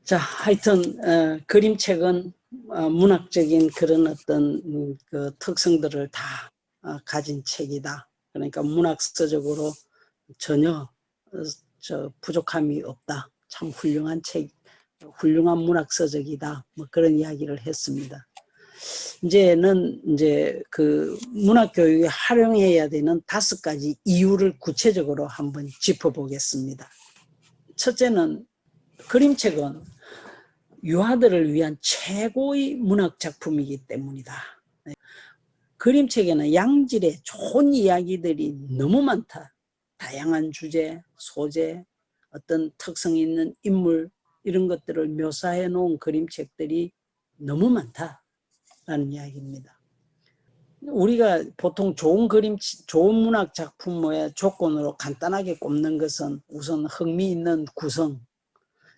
자, 하여튼 그림책은 문학적인 그런 어떤 그 특성들을 다 가진 책이다. 그러니까 문학서적으로 전혀 부족함이 없다. 참 훌륭한 책, 훌륭한 문학서적이다. 뭐 그런 이야기를 했습니다. 이제 그 문학 교육에 활용해야 되는 5가지 이유를 구체적으로 한번 짚어보겠습니다. 첫째는 그림책은 유아들을 위한 최고의 문학 작품이기 때문이다. 그림책에는 양질의 좋은 이야기들이 너무 많다. 다양한 주제, 소재, 어떤 특성 있는 인물 이런 것들을 묘사해 놓은 그림책들이 너무 많다라는 이야기입니다. 우리가 보통 좋은 좋은 문학 작품의 조건으로 간단하게 꼽는 것은 우선 흥미있는 구성,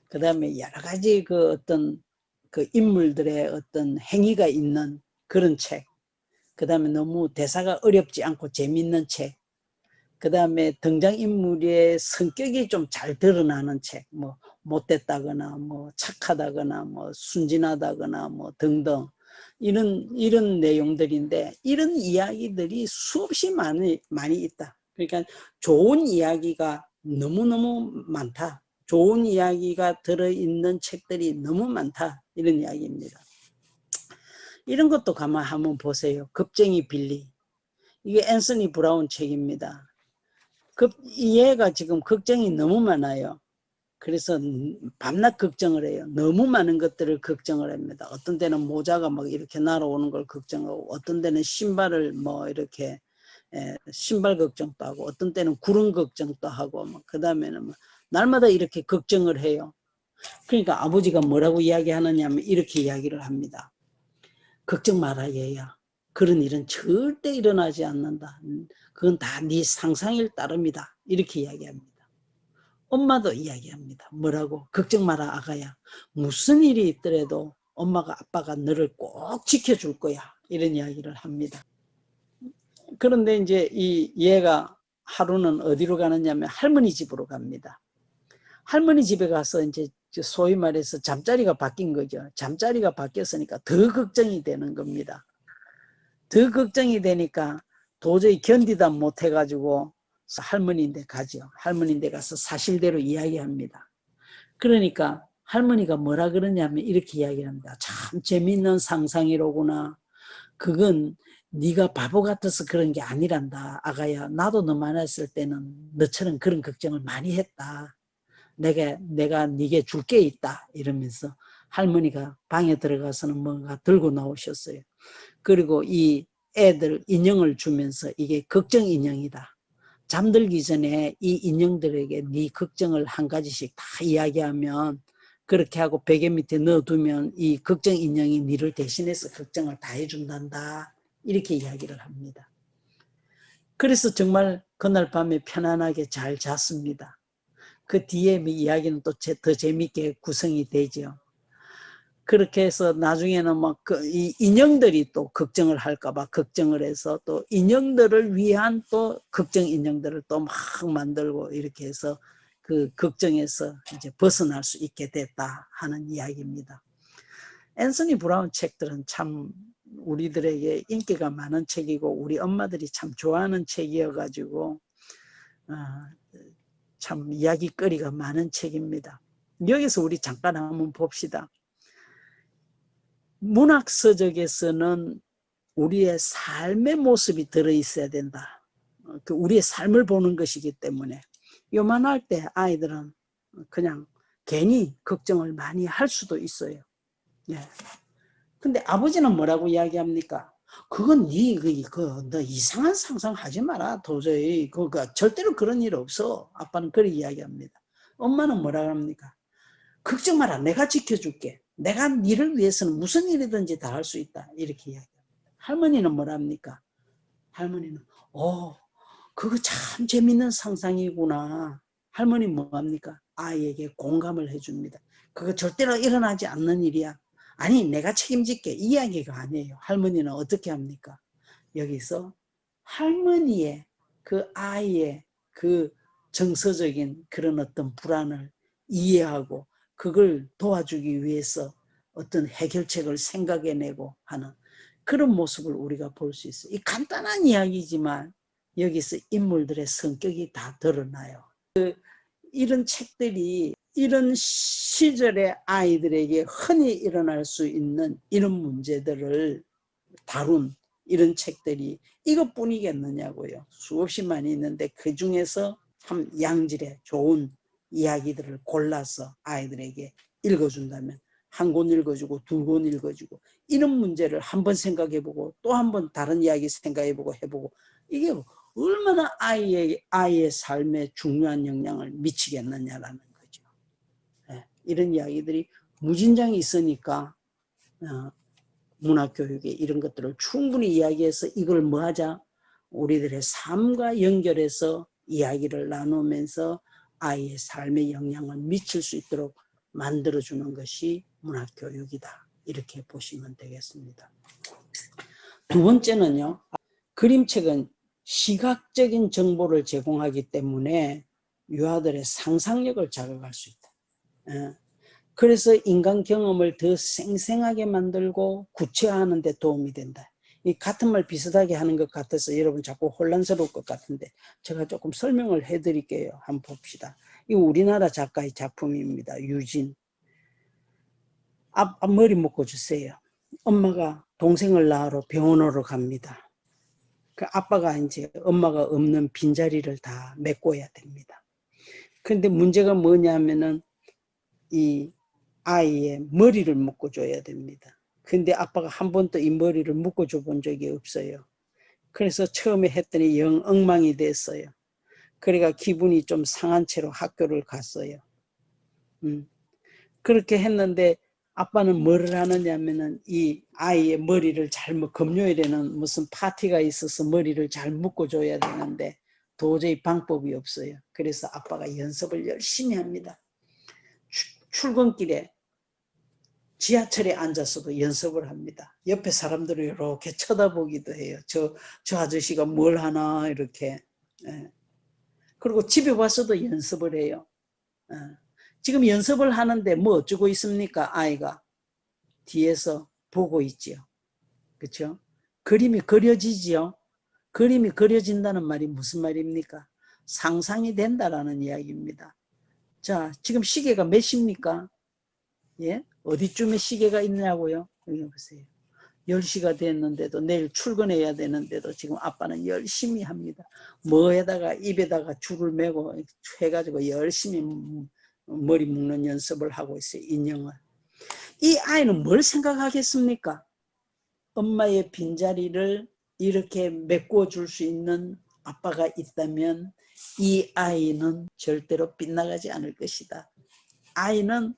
그 다음에 여러 가지 그 어떤 그 인물들의 어떤 행위가 있는 그런 책, 그 다음에 너무 대사가 어렵지 않고 재밌는 책, 그 다음에 등장인물의 성격이 좀 잘 드러나는 책, 뭐 못됐다거나 뭐 착하다거나 뭐 순진하다거나 뭐 등등 이런 내용들인데, 이런 이야기들이 수없이 많이 있다. 그러니까 좋은 이야기가 너무너무 많다. 좋은 이야기가 들어있는 책들이 너무 많다. 이런 이야기입니다. 이런 것도 가만 한번 보세요. 겁쟁이 빌리. 이게 앤서니 브라운 책입니다. 얘가 지금 걱정이 너무 많아요. 그래서 밤낮 걱정을 해요. 너무 많은 것들을 걱정을 합니다. 어떤 때는 모자가 막 이렇게 날아오는 걸 걱정하고, 어떤 때는 신발을 뭐 이렇게 신발 걱정도 하고, 어떤 때는 구름 걱정도 하고, 그 다음에는 뭐 날마다 이렇게 걱정을 해요. 그러니까 아버지가 뭐라고 이야기하느냐면 이렇게 이야기를 합니다. 걱정 마라 얘야. 그런 일은 절대 일어나지 않는다. 그건 다 네 상상일 따름이다. 이렇게 이야기합니다. 엄마도 이야기합니다. 뭐라고? 걱정 마라 아가야. 무슨 일이 있더라도 엄마가 아빠가 너를 꼭 지켜줄 거야. 이런 이야기를 합니다. 그런데 이제 얘가 하루는 어디로 가느냐면 할머니 집으로 갑니다. 할머니 집에 가서 이제 소위 말해서 잠자리가 바뀐 거죠. 잠자리가 바뀌었으니까 더 걱정이 되는 겁니다. 더 걱정이 되니까 도저히 견디다 못해가지고 할머니인데 가죠. 할머니인데 가서 사실대로 이야기합니다. 그러니까 할머니가 뭐라 그러냐면 이렇게 이야기합니다. 참 재밌는 상상이로구나. 그건 네가 바보 같아서 그런 게 아니란다. 아가야, 나도 너 만났을 때는 너처럼 그런 걱정을 많이 했다. 내가 네게 줄 게 있다. 이러면서 할머니가 방에 들어가서는 뭔가 들고 나오셨어요. 그리고 이 애들 인형을 주면서 이게 걱정 인형이다. 잠들기 전에 이 인형들에게 네 걱정을 한 가지씩 다 이야기하면, 그렇게 하고 베개 밑에 넣어두면 이 걱정 인형이 니를 대신해서 걱정을 다 해준단다. 이렇게 이야기를 합니다. 그래서 정말 그날 밤에 편안하게 잘 잤습니다. 그 뒤에 이야기는 또 더 재밌게 구성이 되죠. 그렇게 해서 나중에는 막 이 인형들이 또 걱정을 할까봐 걱정을 해서 또 인형들을 위한 또 걱정 인형들을 또 막 만들고, 이렇게 해서 그 걱정에서 이제 벗어날 수 있게 됐다 하는 이야기입니다. 앤서니 브라운 책들은 참 우리들에게 인기가 많은 책이고 우리 엄마들이 참 좋아하는 책이어가지고 참 이야기거리가 많은 책입니다. 여기서 우리 잠깐 한번 봅시다. 문학서적에서는 우리의 삶의 모습이 들어있어야 된다. 우리의 삶을 보는 것이기 때문에 요만할 때 아이들은 그냥 괜히 걱정을 많이 할 수도 있어요. 예. 근데 아버지는 뭐라고 이야기합니까? 그건 너 이상한 상상하지 마라. 도저히 절대로 그런 일 없어. 아빠는 그렇게 이야기합니다. 엄마는 뭐라고 합니까? 걱정 마라. 내가 지켜줄게. 내가 니를 위해서는 무슨 일이든지 다 할 수 있다. 이렇게 이야기합니다. 할머니는 뭐랍니까? 할머니는 그거 참 재밌는 상상이구나. 할머니 뭐합니까? 아이에게 공감을 해줍니다. 그거 절대로 일어나지 않는 일이야. 아니 내가 책임질게. 이 이야기가 아니에요. 할머니는 어떻게 합니까? 여기서 할머니의 그 아이의 그 정서적인 그런 어떤 불안을 이해하고 그걸 도와주기 위해서 어떤 해결책을 생각해내고 하는 그런 모습을 우리가 볼 수 있어요. 이 간단한 이야기지만 여기서 인물들의 성격이 다 드러나요. 이런 책들이 이런 시절의 아이들에게 흔히 일어날 수 있는 이런 문제들을 다룬 이런 책들이 이것뿐이겠느냐고요. 수없이 많이 있는데 그 중에서 참 양질의 좋은 이야기들을 골라서 아이들에게 읽어준다면 한 권 읽어주고 두 권 읽어주고 이런 문제를 한번 생각해보고 또 한 번 다른 이야기 생각해보고 해보고 이게 얼마나 아이의 삶에 중요한 영향을 미치겠느냐라는 거죠. 네, 이런 이야기들이 무진장이 있으니까 문화교육에 이런 것들을 충분히 이야기해서 이걸 뭐 하자? 우리들의 삶과 연결해서 이야기를 나누면서 아이의 삶에 영향을 미칠 수 있도록 만들어주는 것이 문화교육이다. 이렇게 보시면 되겠습니다. 두 번째는요. 그림책은 시각적인 정보를 제공하기 때문에 유아들의 상상력을 자극할 수 있다. 그래서 인간 경험을 더 생생하게 만들고 구체화하는 데 도움이 된다. 이 같은 말 비슷하게 하는 것 같아서 여러분 자꾸 혼란스러울 것 같은데 제가 조금 설명을 해드릴게요. 한번 봅시다. 이거 우리나라 작가의 작품입니다. 유진. 머리 묶어주세요. 엄마가 동생을 낳으러 병원으로 갑니다. 그 아빠가 이제 엄마가 없는 빈자리를 다 메꿔야 됩니다. 그런데 문제가 뭐냐면은 이 아이의 머리를 묶어줘야 됩니다. 근데 아빠가 한 번도 이 머리를 묶어줘 본 적이 없어요. 그래서 처음에 했더니 영 엉망이 됐어요. 그러니까 기분이 좀 상한 채로 학교를 갔어요. 그렇게 했는데 아빠는 뭐를 하느냐면은 이 아이의 머리를 잘못 금요일에는 무슨 파티가 있어서 머리를 잘 묶어줘야 되는데 도저히 방법이 없어요. 그래서 아빠가 연습을 열심히 합니다. 출근길에 지하철에 앉아서도 연습을 합니다. 옆에 사람들을 이렇게 쳐다보기도 해요. 저 아저씨가 뭘 하나 이렇게. 그리고 집에 와서도 연습을 해요. 지금 연습을 하는데 뭐 어쩌고 있습니까? 아이가 뒤에서 보고 있지요. 그렇죠? 그림이 그려지지요. 그림이 그려진다는 말이 무슨 말입니까? 상상이 된다라는 이야기입니다. 자, 지금 시계가 몇 시입니까? 예? 어디쯤에 시계가 있냐고요? 여기 보세요. 10시가 됐는데도 내일 출근해야 되는데도 지금 아빠는 열심히 합니다. 뭐에다가 입에다가 줄을 매고 해가지고 열심히 머리 묶는 연습을 하고 있어요. 인형을. 이 아이는 뭘 생각하겠습니까? 엄마의 빈자리를 이렇게 메꿔줄 수 있는 아빠가 있다면 이 아이는 절대로 빗나가지 않을 것이다. 아이는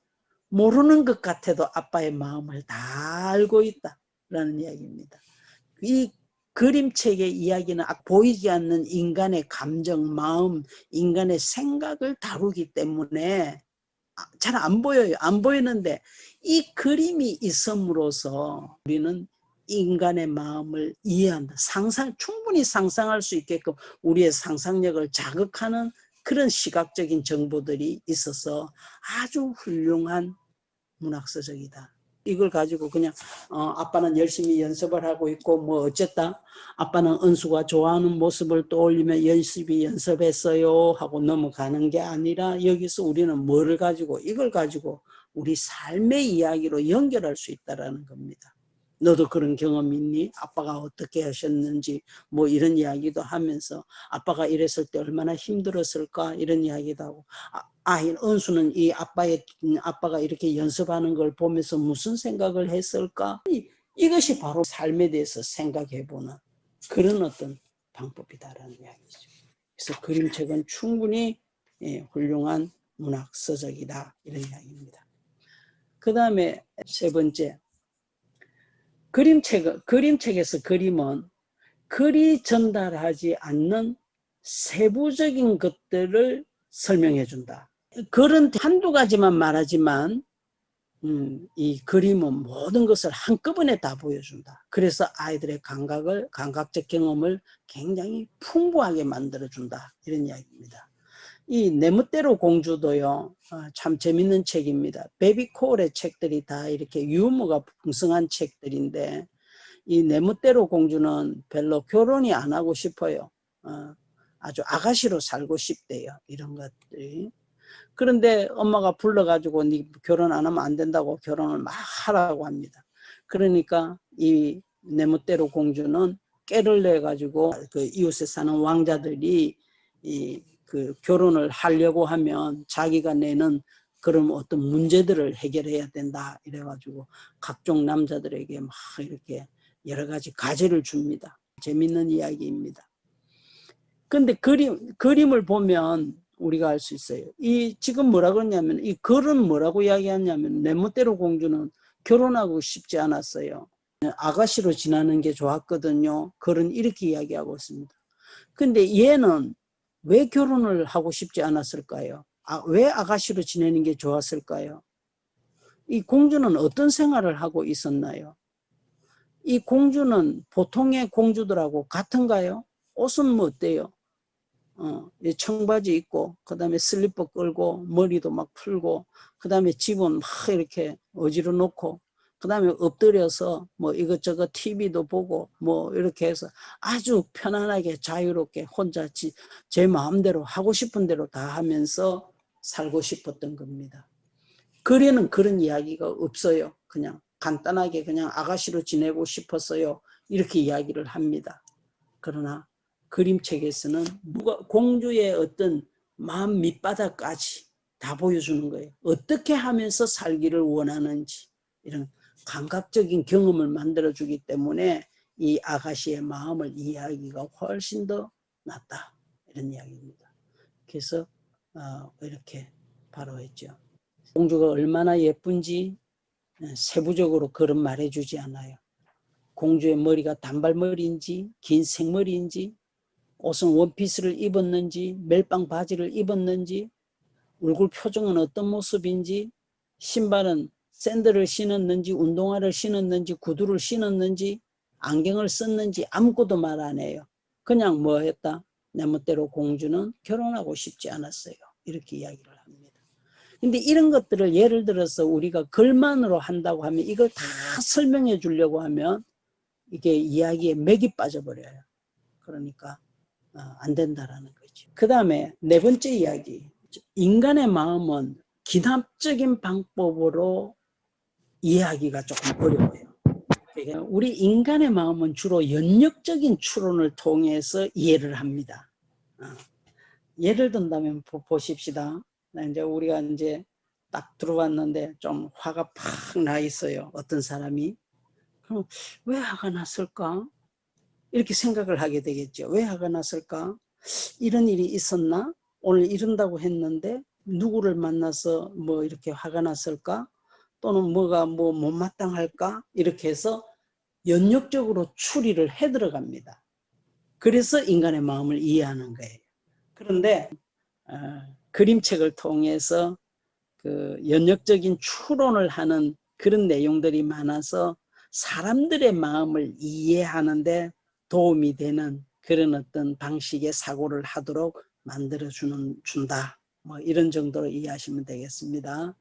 모르는 것 같아도 아빠의 마음을 다 알고 있다라는 이야기입니다. 이 그림책의 이야기는 보이지 않는 인간의 감정, 마음, 인간의 생각을 다루기 때문에 잘 안 보여요. 안 보이는데 이 그림이 있음으로써 우리는 인간의 마음을 이해한다. 충분히 상상할 수 있게끔 우리의 상상력을 자극하는 그런 시각적인 정보들이 있어서 아주 훌륭한 문학서적이다. 이걸 가지고 그냥 아빠는 열심히 연습을 하고 있고 뭐 어쨌다. 아빠는 은수가 좋아하는 모습을 떠올리며 열심히 연습했어요 하고 넘어가는 게 아니라 여기서 우리는 뭐를 가지고 이걸 가지고 우리 삶의 이야기로 연결할 수 있다는 겁니다. 너도 그런 경험 있니? 아빠가 어떻게 하셨는지 뭐 이런 이야기도 하면서 아빠가 이랬을 때 얼마나 힘들었을까 이런 이야기도 하고 은수는 이 아빠가 이렇게 연습하는 걸 보면서 무슨 생각을 했을까? 이것이 바로 삶에 대해서 생각해보는 그런 어떤 방법이다라는 이야기죠. 그래서 그림책은 충분히 훌륭한 문학 서적이다 이런 이야기입니다. 그 다음에 세 번째, 그림책에서 그림은 글이 전달하지 않는 세부적인 것들을 설명해 준다. 글은 한두 가지만 말하지만 이 그림은 모든 것을 한꺼번에 다 보여준다. 그래서 아이들의 감각적 경험을 굉장히 풍부하게 만들어준다. 이런 이야기입니다. 이 내 멋대로 공주도요, 참 재밌는 책입니다. 베비 콜의 책들이 다 이렇게 유머가 풍성한 책들인데, 이 내 멋대로 공주는 별로 결혼이 안 하고 싶어요. 아주 아가씨로 살고 싶대요. 이런 것들이. 그런데 엄마가 불러가지고 네 결혼 안 하면 안 된다고 결혼을 막 하라고 합니다. 그러니까 이 내 멋대로 공주는 깨를 내가지고 그 이웃에 사는 왕자들이 그 결혼을 하려고 하면 자기가 내는 그런 어떤 문제들을 해결해야 된다 이래가지고 각종 남자들에게 막 이렇게 여러 가지 과제를 줍니다. 재밌는 이야기입니다. 근데 그림을 보면 우리가 알 수 있어요. 이 지금 뭐라 그러냐면 이 글은 뭐라고 이야기하냐면 내 멋대로 공주는 결혼하고 싶지 않았어요. 아가씨로 지나는 게 좋았거든요. 글은 이렇게 이야기하고 있습니다. 근데 얘는 왜 결혼을 하고 싶지 않았을까요? 왜 아가씨로 지내는 게 좋았을까요? 이 공주는 어떤 생활을 하고 있었나요? 이 공주는 보통의 공주들하고 같은가요? 옷은 뭐 어때요? 청바지 입고 그 다음에 슬리퍼 끌고 머리도 막 풀고 그 다음에 집은 막 이렇게 어지러 놓고 그 다음에 엎드려서 뭐 이것저것 TV도 보고 뭐 이렇게 해서 아주 편안하게 자유롭게 혼자 제 마음대로 하고 싶은 대로 다 하면서 살고 싶었던 겁니다. 글에는 그런 이야기가 없어요. 그냥 간단하게 그냥 아가씨로 지내고 싶었어요. 이렇게 이야기를 합니다. 그러나 그림책에서는 공주의 어떤 마음 밑바닥까지 다 보여주는 거예요. 어떻게 하면서 살기를 원하는지 이런 감각적인 경험을 만들어주기 때문에 이 아가씨의 마음을 이해하기가 훨씬 더 낫다. 이런 이야기입니다. 그래서 이렇게 바로 했죠. 공주가 얼마나 예쁜지 세부적으로 글은 말해주지 않아요. 공주의 머리가 단발머리인지 긴 생머리인지 옷은 원피스를 입었는지 멜빵 바지를 입었는지 얼굴 표정은 어떤 모습인지 신발은 샌들을 신었는지 운동화를 신었는지 구두를 신었는지 안경을 썼는지 아무것도 말 안 해요. 그냥 뭐 했다? 내 멋대로 공주는 결혼하고 싶지 않았어요. 이렇게 이야기를 합니다. 근데 이런 것들을 예를 들어서 우리가 글만으로 한다고 하면 이걸 다 설명해 주려고 하면 이게 이야기에 맥이 빠져버려요. 그러니까 안 된다라는 거죠. 그 다음에 네 번째 이야기. 인간의 마음은 기납적인 방법으로 이해하기가 조금 어려워요. 우리 인간의 마음은 주로 연역적인 추론을 통해서 이해를 합니다. 예를 든다면 보십시다. 이제 우리가 이제 딱 들어왔는데 좀 화가 팍 나 있어요. 어떤 사람이. 그럼 왜 화가 났을까? 이렇게 생각을 하게 되겠죠. 왜 화가 났을까? 이런 일이 있었나? 오늘 이런다고 했는데 누구를 만나서 뭐 이렇게 화가 났을까? 또는 뭐가 뭐 못마땅할까? 이렇게 해서 연역적으로 추리를 해 들어갑니다. 그래서 인간의 마음을 이해하는 거예요. 그런데 그림책을 통해서 그 연역적인 추론을 하는 그런 내용들이 많아서 사람들의 마음을 이해하는데 도움이 되는 그런 어떤 방식의 사고를 하도록 준다. 뭐 이런 정도로 이해하시면 되겠습니다.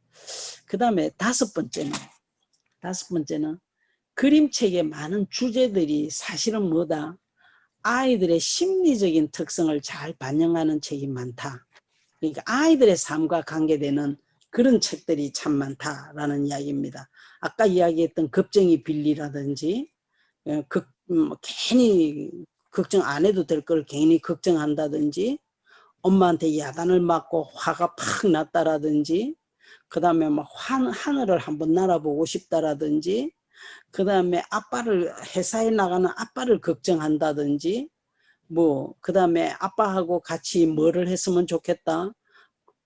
그 다음에 다섯 번째는 그림책의 많은 주제들이 사실은 뭐다? 아이들의 심리적인 특성을 잘 반영하는 책이 많다. 그러니까 아이들의 삶과 관계되는 그런 책들이 참 많다라는 이야기입니다. 아까 이야기했던 겁쟁이 빌리라든지 괜히 걱정 안 해도 될 걸 괜히 걱정한다든지 엄마한테 야단을 맞고 화가 팍 났다라든지 그 다음에 막 하늘을 한번 날아보고 싶다라든지 그 다음에 회사에 나가는 아빠를 걱정한다든지 그 다음에 아빠하고 같이 뭐를 했으면 좋겠다.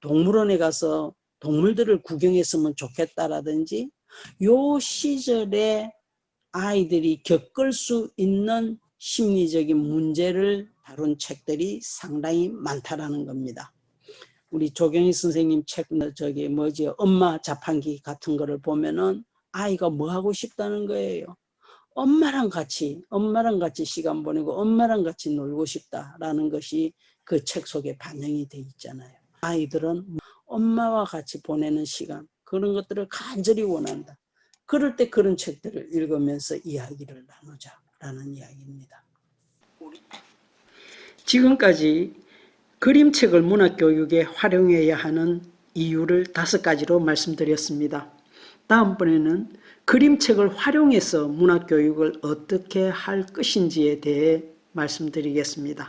동물원에 가서 동물들을 구경했으면 좋겠다라든지 요 시절에 아이들이 겪을 수 있는 심리적인 문제를 다룬 책들이 상당히 많다라는 겁니다. 우리 조경희 선생님 책 엄마 자판기 같은 거를 보면은 아이가 뭐 하고 싶다는 거예요. 엄마랑 같이 시간 보내고 엄마랑 같이 놀고 싶다라는 것이 그 책 속에 반영이 돼 있잖아요. 아이들은 엄마와 같이 보내는 시간, 그런 것들을 간절히 원한다. 그럴 때 그런 책들을 읽으면서 이야기를 나누자라는 이야기입니다. 지금까지 그림책을 문학교육에 활용해야 하는 이유를 5가지로 말씀드렸습니다. 다음번에는 그림책을 활용해서 문학교육을 어떻게 할 것인지에 대해 말씀드리겠습니다.